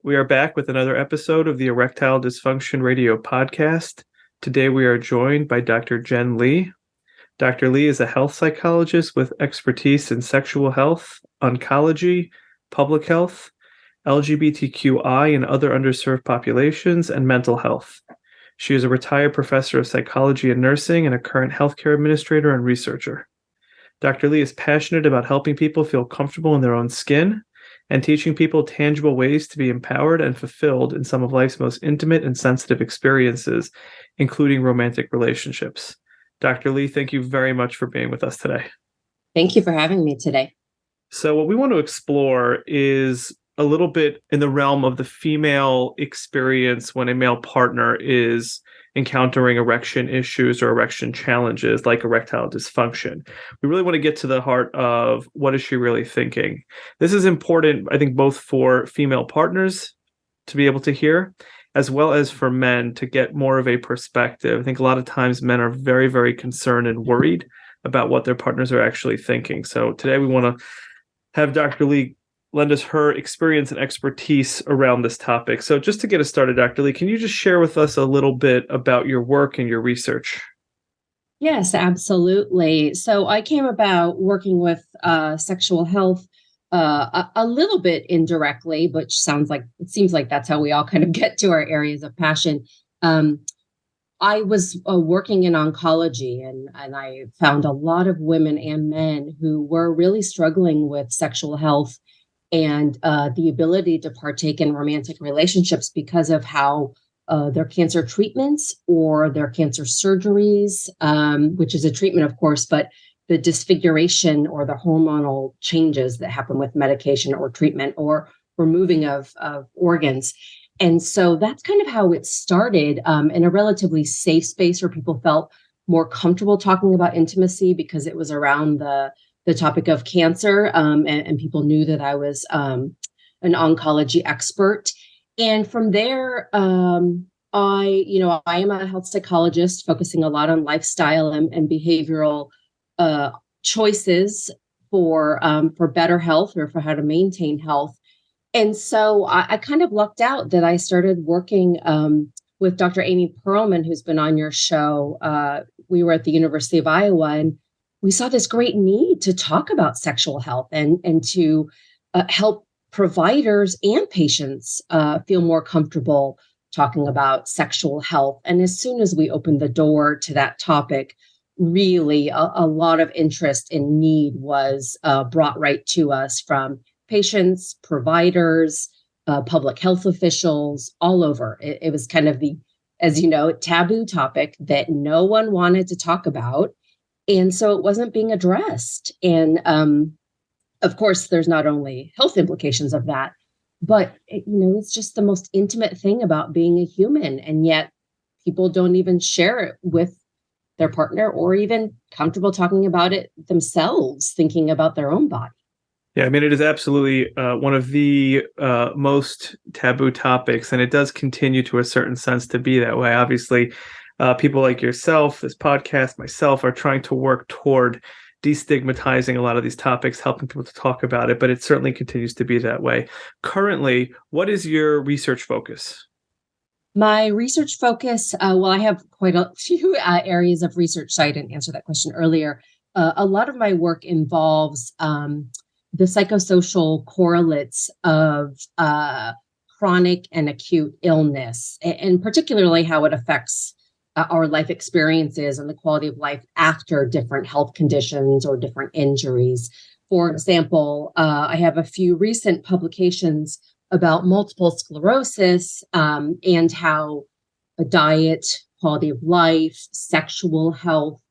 We are back with another episode of the Erectile Dysfunction Radio podcast. Today we are joined by Dr. Jen Lee. Dr. Lee is a health psychologist with expertise in sexual health, oncology, public health, LGBTQI and other underserved populations, and mental health. She is a retired professor of psychology and nursing and a current healthcare administrator and researcher. Dr. Lee is passionate about helping people feel comfortable in their own skin and teaching people tangible ways to be empowered and fulfilled in some of life's most intimate and sensitive experiences, including romantic relationships. Dr. Lee, thank you very much for being with us today. Thank you for having me today. So what we want to explore is a little bit in the realm of the female experience when a male partner is encountering erection issues or erection challenges like erectile dysfunction. We really want to get to the heart of what is she really thinking. This is important, I think, both for female partners to be able to hear, as well as for men to get more of a perspective. I think a lot of times men are very, very concerned and worried about what their partners are actually thinking. So today we want to have Dr. Lee lend us her experience and expertise around this topic. So just to get us started, Dr. Lee, can you just share with us a little bit about your work and your research? Yes, absolutely. So I came about working with sexual health a little bit indirectly, but it seems like that's how we all kind of get to our areas of passion. I was working in oncology, and I found a lot of women and men who were really struggling with sexual health and the ability to partake in romantic relationships because of how their cancer treatments or their cancer surgeries, which is a treatment, of course, but the disfiguration or the hormonal changes that happen with medication or treatment or removing of organs. And so that's kind of how it started in a relatively safe space where people felt more comfortable talking about intimacy because it was around the topic of cancer, and people knew that I was an oncology expert. And from there, I am a health psychologist focusing a lot on lifestyle and behavioral choices for better health or for how to maintain health. And so I kind of lucked out that I started working with Dr. Amy Perlman, who's been on your show. We were at the University of Iowa, and we saw this great need to talk about sexual health and to help providers and patients feel more comfortable talking about sexual health. And as soon as we opened the door to that topic, really a lot of interest and need was brought right to us from patients, providers, public health officials, all over. It was kind of the, as you know, taboo topic that no one wanted to talk about. And so it wasn't being addressed. And of course, there's not only health implications of that, but it's just the most intimate thing about being a human. And yet people don't even share it with their partner or even comfortable talking about it themselves, thinking about their own body. Yeah, I mean, it is absolutely one of the most taboo topics, and it does continue to a certain sense to be that way. Obviously, people like yourself, this podcast, myself, are trying to work toward destigmatizing a lot of these topics, helping people to talk about it, but it certainly continues to be that way. Currently, what is your research focus? My research focus, I have quite a few areas of research, so I didn't answer that question earlier. A lot of my work involves the psychosocial correlates of chronic and acute illness, and particularly how it affects our life experiences and the quality of life after different health conditions or different injuries. For example, I have a few recent publications about multiple sclerosis and how a diet, quality of life, sexual health,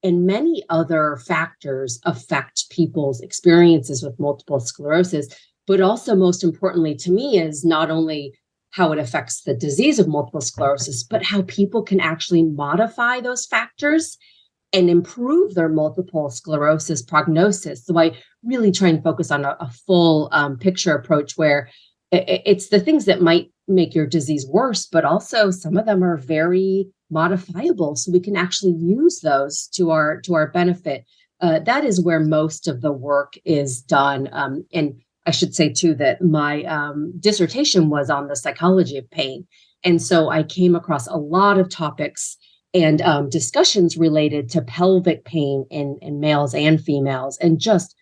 and many other factors affect people's experiences with multiple sclerosis. But also, most importantly to me, is not only how it affects the disease of multiple sclerosis, but how people can actually modify those factors and improve their multiple sclerosis prognosis. So I really try and focus on a full picture approach where it's the things that might make your disease worse, but also some of them are very modifiable. So we can actually use those to our benefit. That is where most of the work is done. And I should say too that my dissertation was on the psychology of pain. And so I came across a lot of topics and discussions related to pelvic pain in males and females, and just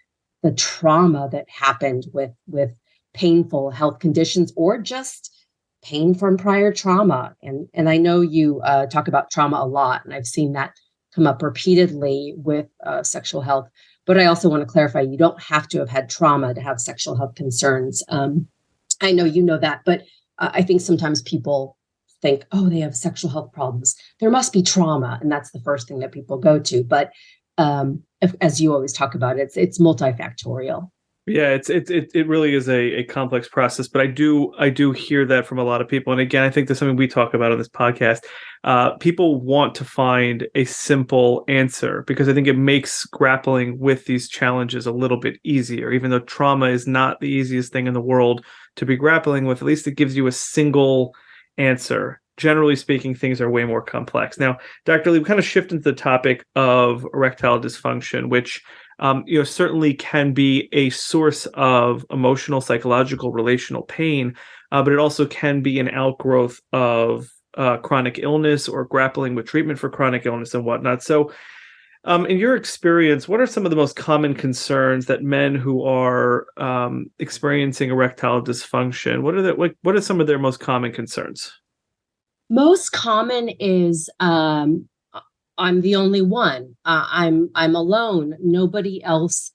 the trauma that happened with painful health conditions or just pain from prior trauma. And I know you talk about trauma a lot, and I've seen that come up repeatedly with sexual health. But I also want to clarify, you don't have to have had trauma to have sexual health concerns. I know you know that, but I think sometimes people think, oh, they have sexual health problems, there must be trauma. And that's the first thing that people go to. But as you always talk about, it's multifactorial. Yeah, it really is a complex process, but I do hear that from a lot of people. And again, I think that's something we talk about on this podcast. People want to find a simple answer because I think it makes grappling with these challenges a little bit easier. Even though trauma is not the easiest thing in the world to be grappling with, at least it gives you a single answer. Generally speaking, things are way more complex. Now, Dr. Lee, we kind of shift into the topic of erectile dysfunction, which certainly can be a source of emotional, psychological, relational pain, but it also can be an outgrowth of chronic illness or grappling with treatment for chronic illness and whatnot. So, in your experience, what are some of the most common concerns that men who are experiencing erectile dysfunction, what are some of their most common concerns? Most common is I'm the only one. I'm alone. Nobody else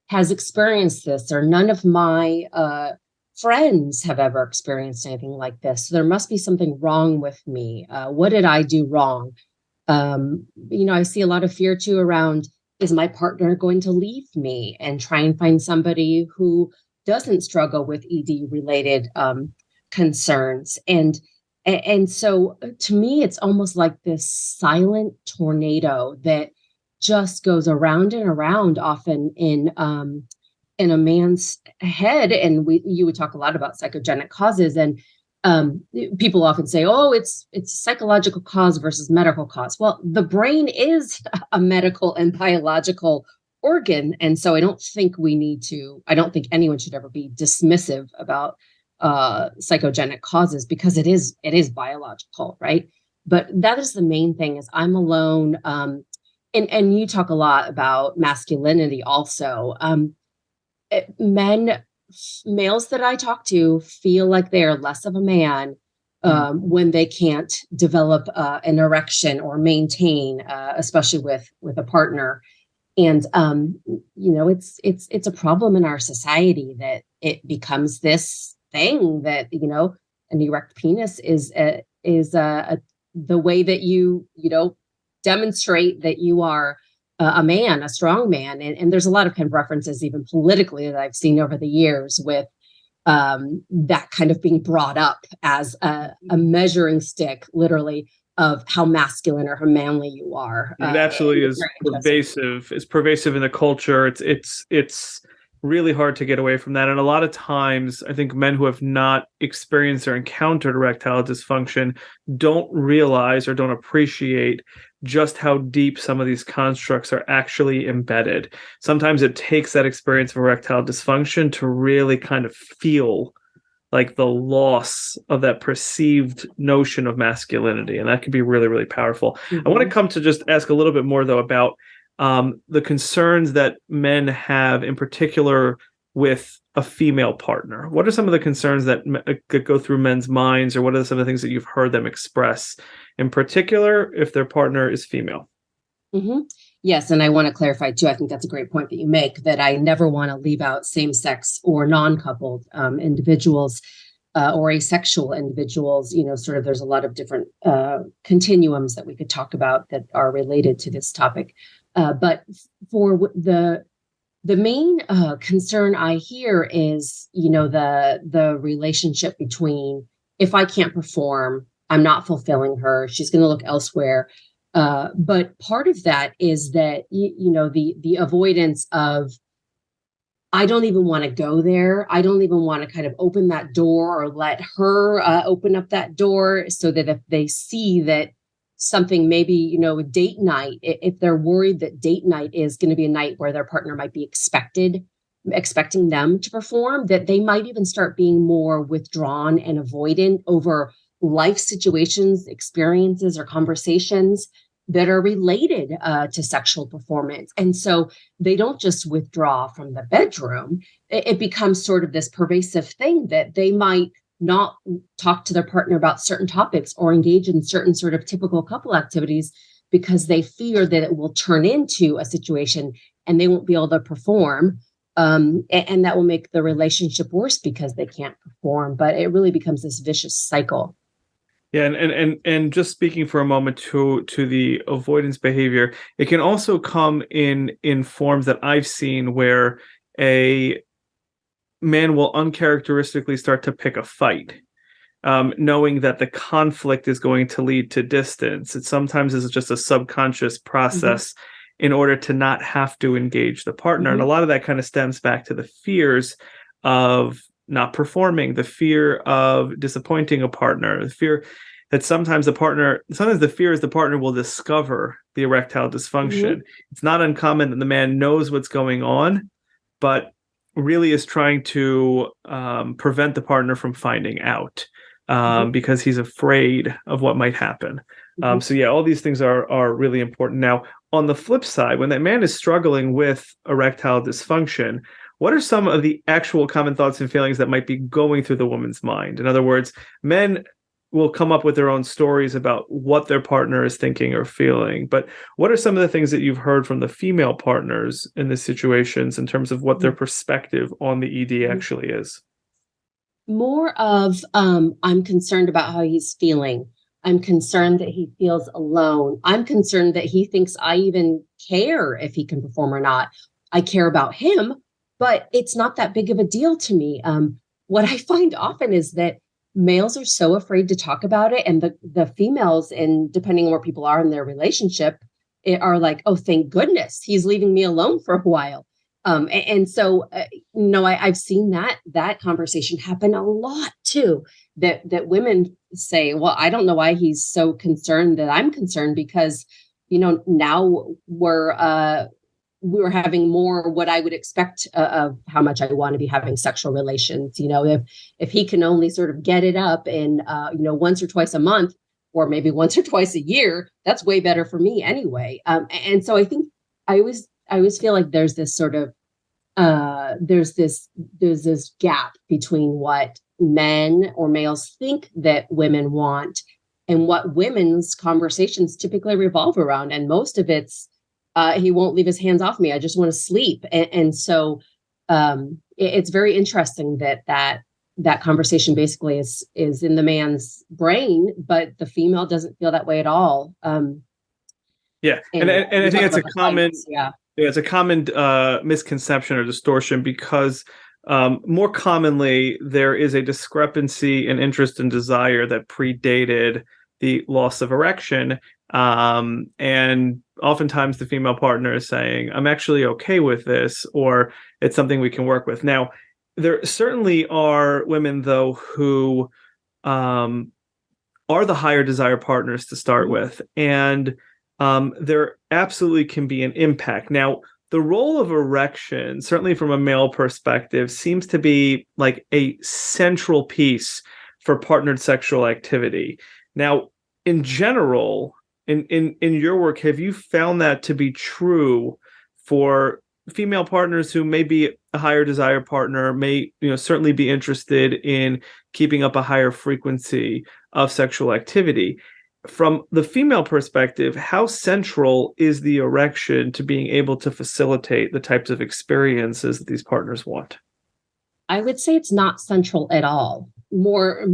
has experienced this, or none of my friends have ever experienced anything like this. So there must be something wrong with me. What did I do wrong? I see a lot of fear too around, is my partner going to leave me, and try and find somebody who doesn't struggle with ED related concerns. And so to me, it's almost like this silent tornado that just goes around and around, often in a man's head. And you would talk a lot about psychogenic causes, and people often say, "Oh, it's a psychological cause versus medical cause." Well, the brain is a medical and biological organ, and so I don't think anyone should ever be dismissive about psychogenic causes, because it is biological, right? But that is the main thing, is I'm alone. And you talk a lot about masculinity also. Males that I talk to feel like they are less of a man when they can't develop an erection or maintain, especially with a partner. And it's a problem in our society that it becomes this thing that an erect penis is the way that you demonstrate that you are a man, a strong man. And there's a lot of kind of references even politically that I've seen over the years with that kind of being brought up as a measuring stick, literally, of how masculine or how manly you are. It actually is pervasive. It's pervasive in the culture. It's really hard to get away from that. And a lot of times, I think men who have not experienced or encountered erectile dysfunction don't realize or don't appreciate just how deep some of these constructs are actually embedded. Sometimes it takes that experience of erectile dysfunction to really kind of feel like the loss of that perceived notion of masculinity. And that can be really, really powerful. Mm-hmm. I want to come to just ask a little bit more, though, about the concerns that men have, in particular with a female partner. What are some of the concerns that go through men's minds, or what are some of the things that you've heard them express, in particular if their partner is female? Mm-hmm. Yes, and I want to clarify too, I think that's a great point that you make, that I never want to leave out same-sex or non-coupled individuals or asexual individuals. Sort of there's a lot of different continuums that we could talk about that are related to this topic. But for the main concern I hear is, the relationship between, if I can't perform, I'm not fulfilling her, she's going to look elsewhere. But part of that is that, the avoidance of, I don't even want to go there. I don't even want to kind of open that door or let her open up that door, so that if they see that something, maybe, date night, if they're worried that date night is going to be a night where their partner might be expected expecting them to perform, that they might even start being more withdrawn and avoidant over life situations, experiences, or conversations that are related to sexual performance. And so they don't just withdraw from the bedroom. It becomes sort of this pervasive thing that they might not talk to their partner about certain topics or engage in certain sort of typical couple activities because they fear that it will turn into a situation and they won't be able to perform. And that will make the relationship worse because they can't perform. But it really becomes this vicious cycle. Yeah, and just speaking for a moment to the avoidance behavior, it can also come in forms that I've seen where a man will uncharacteristically start to pick a fight, knowing that the conflict is going to lead to distance. It sometimes is just a subconscious process in order to not have to engage the partner. And a lot of that kind of stems back to the fears of not performing, the fear of disappointing a partner, the fear that sometimes the fear is the partner will discover the erectile dysfunction. It's not uncommon that the man knows what's going on, but really is trying to prevent the partner from finding out because he's afraid of what might happen. So yeah, all these things are really important. Now, on the flip side, when that man is struggling with erectile dysfunction, what are some of the actual common thoughts and feelings that might be going through the woman's mind? In other words, men will come up with their own stories about what their partner is thinking or feeling. But what are some of the things that you've heard from the female partners in these situations in terms of what their perspective on the ED actually is? More of, I'm concerned about how he's feeling. I'm concerned that he feels alone. I'm concerned that he thinks I even care if he can perform or not. I care about him, but it's not that big of a deal to me. What I find often is that males are so afraid to talk about it, and the females, and depending on where people are in their relationship, are like, oh, thank goodness he's leaving me alone for a while. So I've seen that conversation happen a lot too, that women say, well, I don't know why he's so concerned that I'm concerned, because, now we're having more what I would expect of how much I want to be having sexual relations. If he can only sort of get it up and, once or twice a month, or maybe once or twice a year, that's way better for me anyway. And so I think I always feel like there's this sort of, there's this gap between what men or males think that women want and what women's conversations typically revolve around. And most of it's, he won't leave his hands off me. I just want to sleep. And so it's very interesting that conversation basically is in the man's brain, but the female doesn't feel that way at all. Yeah. And I think it's a common, it's a common misconception or distortion, because more commonly there is a discrepancy in interest and desire that predated the loss of erection. And oftentimes the female partner is saying, I'm actually okay with this, or it's something we can work with. Now, there certainly are women, though, who are the higher desire partners to start with. And there absolutely can be an impact. Now, the role of erection, certainly from a male perspective, seems to be like a central piece for partnered sexual activity. Now, in general, in your work, have you found that to be true for female partners who may be a higher desire partner, may certainly be interested in keeping up a higher frequency of sexual activity? From the female perspective, how central is the erection to being able to facilitate the types of experiences that these partners want? I would say it's not central at all. More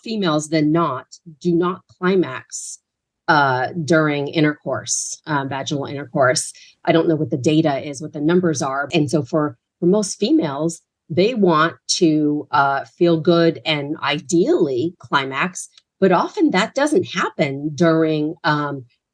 females than not do not climax during intercourse, vaginal intercourse. I don't know what the data is, what the numbers are. And so for most females, they want to feel good and ideally climax, but often that doesn't happen during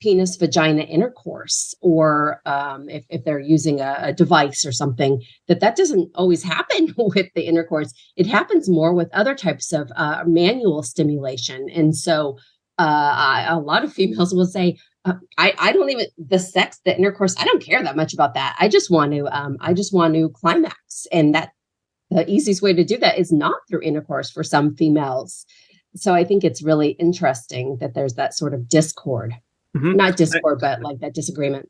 penis vagina intercourse, or if they're using a device or something, that doesn't always happen with the intercourse. It happens more with other types of manual stimulation. And so a lot of females will say, I don't even, the sex, the intercourse, I don't care that much about that. I just want to climax. And that the easiest way to do that is not through intercourse for some females. So I think it's really interesting that there's that sort of discord, not discord, but like that disagreement.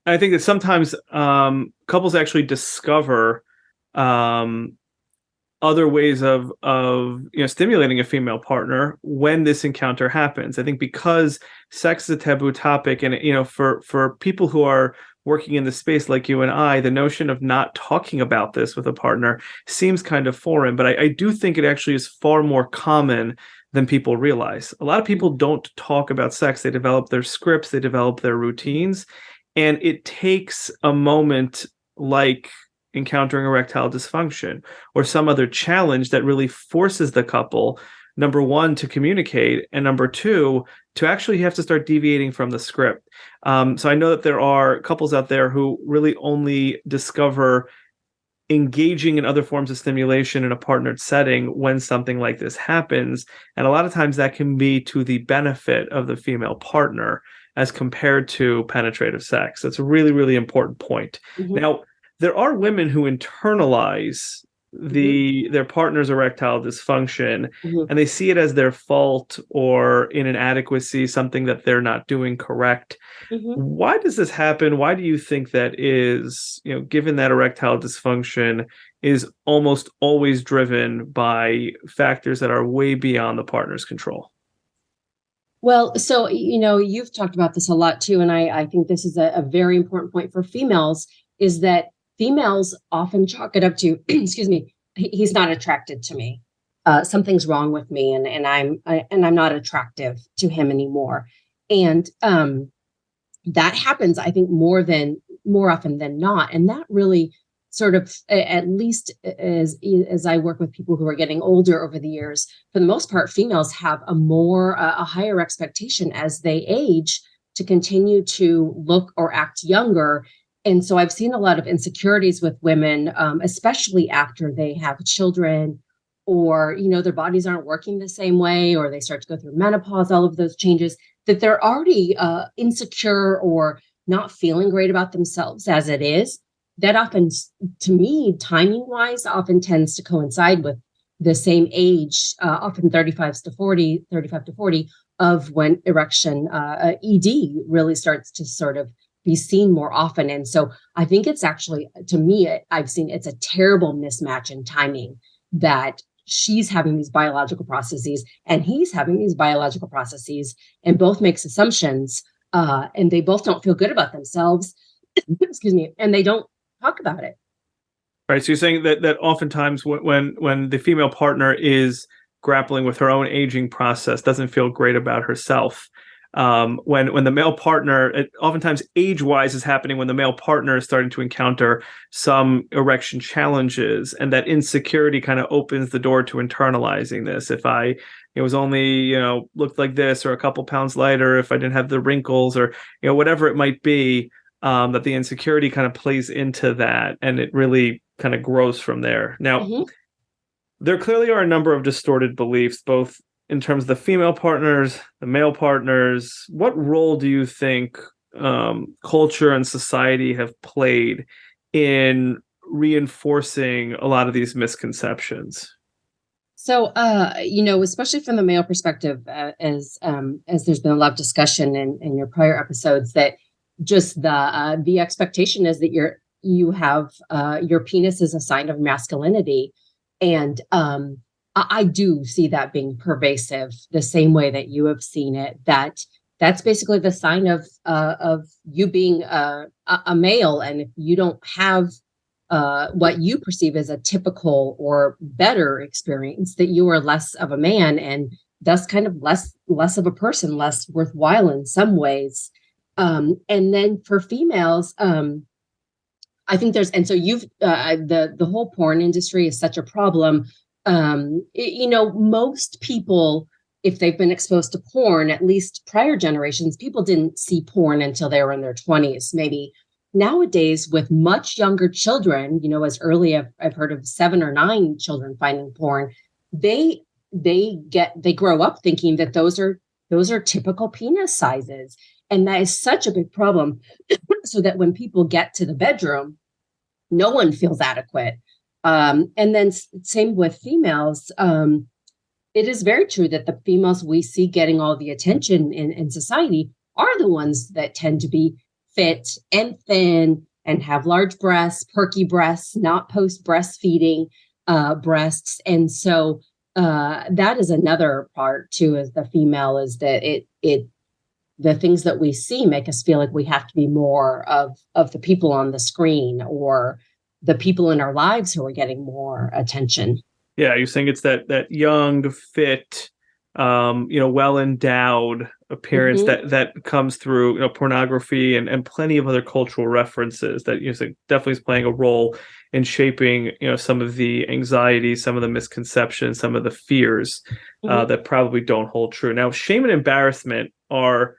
I think that sometimes couples actually discover other ways of stimulating a female partner when this encounter happens. I think because sex is a taboo topic, and for people who are working in the space like you and I, the notion of not talking about this with a partner seems kind of foreign. But I do think it actually is far more common than people realize. A lot of people don't talk about sex. They develop their scripts, they develop their routines, and it takes a moment like encountering erectile dysfunction or some other challenge that really forces the couple, number one, to communicate, and number two, to actually have to start deviating from the script. So I know that there are couples out there who really only discover engaging in other forms of stimulation in a partnered setting when something like this happens. And a lot of times that can be to the benefit of the female partner as compared to penetrative sex. That's a really, really important point. Now, there are women who internalize their partner's erectile dysfunction, and they see it as their fault or an inadequacy, something that they're not doing correct. Why does this happen? Why do you think that is, given that erectile dysfunction is almost always driven by factors that are way beyond the partner's control? Well, so, you've talked about this a lot too, and I think this is a very important point for females, is that females often chalk it up to, excuse me, he's not attracted to me. Something's wrong with me, and I'm not attractive to him anymore. And that happens, I think, more often than not. And that really sort of, at least as I work with people who are getting older over the years, for the most part, females have a higher expectation as they age to continue to look or act younger. And so I've seen a lot of insecurities with women, especially after they have children, or, their bodies aren't working the same way, or they start to go through menopause, all of those changes, that they're already insecure or not feeling great about themselves as it is. That often, to me, timing wise, often tends to coincide with the same age, often 35 to 40, of when erection, ED, really starts to sort of be seen more often. And so I think it's actually, to me, I've seen it's a terrible mismatch in timing, that she's having these biological processes and he's having these biological processes, and both makes assumptions, and they both don't feel good about themselves, excuse me, and they don't talk about it. Right. So you're saying that oftentimes when the female partner is grappling with her own aging process, doesn't feel great about herself, when the male partner, oftentimes age-wise is happening when the male partner is starting to encounter some erection challenges, and that insecurity kind of opens the door to internalizing this. If it was only, looked like this, or a couple pounds lighter, if I didn't have the wrinkles, or, whatever it might be, that the insecurity kind of plays into that, and it really kind of grows from there. Now, there clearly are a number of distorted beliefs, both in terms of the female partners, the male partners. What role do you think culture and society have played in reinforcing a lot of these misconceptions? So, especially from the male perspective, as there's been a lot of discussion in your prior episodes, that just the expectation is that you have your penis is a sign of masculinity, and I do see that being pervasive the same way that you have seen it. That's basically the sign of you being a male, and if you don't have what you perceive as a typical or better experience, that you are less of a man, and thus kind of less of a person, less worthwhile in some ways. And then for females, I think and so you've the whole porn industry is such a problem. Most people, if they've been exposed to porn, at least prior generations, people didn't see porn until they were in their 20s, maybe. Nowadays, with much younger children, as early as I've heard of 7 or 9 children finding porn, they grow up thinking that those are typical penis sizes. And that is such a big problem. So that when people get to the bedroom, no one feels adequate. And then same with females. It is very true that the females we see getting all the attention in society are the ones that tend to be fit and thin and have large breasts, perky breasts, not post breastfeeding breasts. And so that is another part too, as the female, is that the things that we see make us feel like we have to be more of the people on the screen or the people in our lives who are getting more attention. Yeah, you're saying it's that young, fit, well endowed appearance that comes through pornography and plenty of other cultural references that definitely is playing a role in shaping some of the anxiety, some of the misconceptions, some of the fears that probably don't hold true. Now, shame and embarrassment are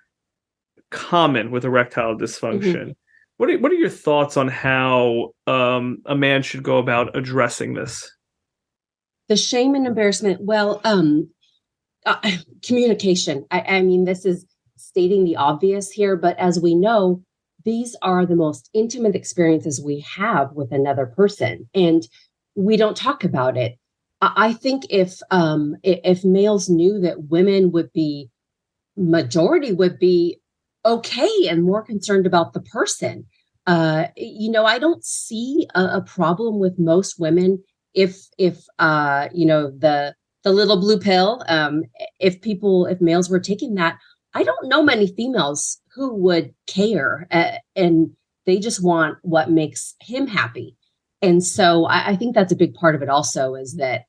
common with erectile dysfunction. What are your thoughts on how a man should go about addressing this? The shame and embarrassment. Well, communication. I mean, this is stating the obvious here, but as we know, these are the most intimate experiences we have with another person, and we don't talk about it. I think if males knew that women majority would be okay and more concerned about the person. I don't see a problem with most women if the little blue pill, if males were taking that. I don't know many females who would care, and they just want what makes him happy. And so I think that's a big part of it also, is that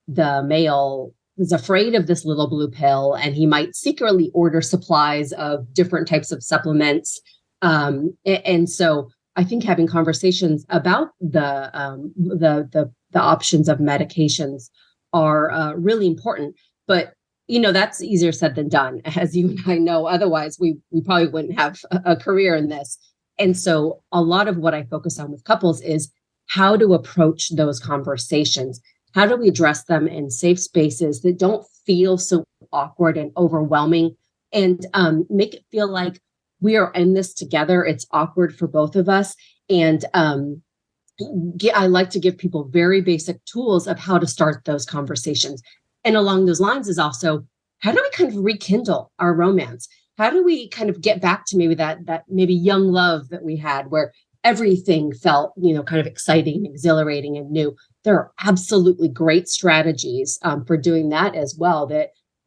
the male is afraid of this little blue pill, and he might secretly order supplies of different types of supplements. And so I think having conversations about the options of medications are really important. But that's easier said than done, as you and I know. Otherwise, we probably wouldn't have a career in this. And so a lot of what I focus on with couples is how to approach those conversations. How do we address them in safe spaces that don't feel so awkward and overwhelming, and make it feel like we are in this together? It's awkward for both of us. And I like to give people very basic tools of how to start those conversations. And along those lines is also, how do we kind of rekindle our romance? How do we kind of get back to maybe that maybe young love that we had, where everything felt, kind of exciting, exhilarating, and new? There are absolutely great strategies for doing that as well.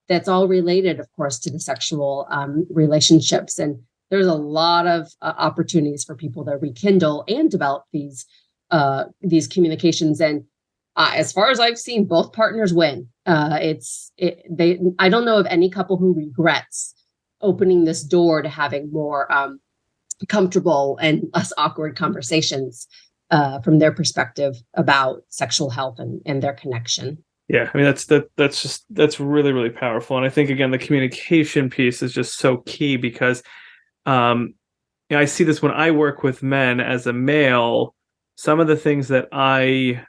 That's all related, of course, to the sexual relationships. And there's a lot of opportunities for people to rekindle and develop these communications. And as far as I've seen, both partners win. I don't know of any couple who regrets opening this door to having more comfortable and less awkward conversations from their perspective about sexual health and their connection. Yeah, I mean, that's really, really powerful. And I think, again, the communication piece is just so key, because I see this when I work with men as a male. Some of the things that I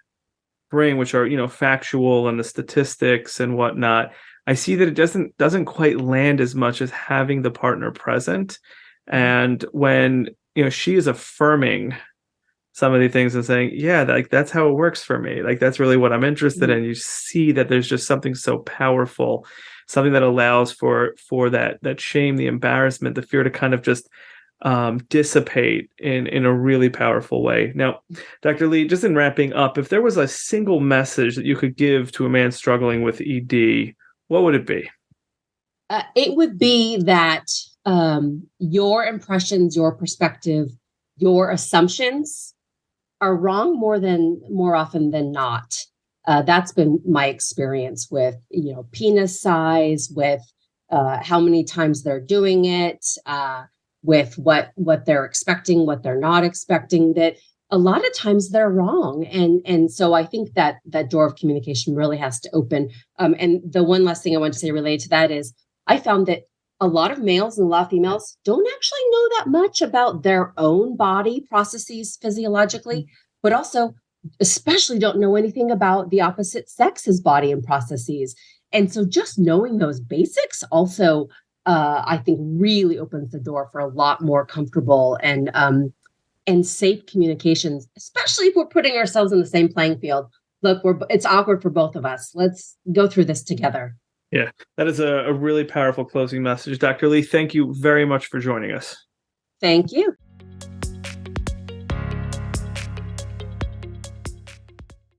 bring, which are, factual and the statistics and whatnot, I see that it doesn't quite land as much as having the partner present. And when, she is affirming some of the things and saying, yeah, that's how it works for me. That's really what I'm interested in. You see that there's just something so powerful, something that allows for that shame, the embarrassment, the fear to kind of just dissipate in a really powerful way. Now, Dr. Lee, just in wrapping up, if there was a single message that you could give to a man struggling with ED, what would it be? It would be that your impressions, your perspective, your assumptions are wrong more often than not. That's been my experience with, penis size, with how many times they're doing it, with what they're expecting, what they're not expecting, that a lot of times they're wrong. And so I think that door of communication really has to open. And the one last thing I want to say related to that is, I found that a lot of males and a lot of females don't actually know that much about their own body processes physiologically, but also especially don't know anything about the opposite sex's body and processes. And so just knowing those basics also I think really opens the door for a lot more comfortable and safe communications, especially if we're putting ourselves in the same playing field. Look, it's awkward for both of us. Let's go through this together. Yeah, that is a really powerful closing message. Dr. Lee, thank you very much for joining us. Thank you.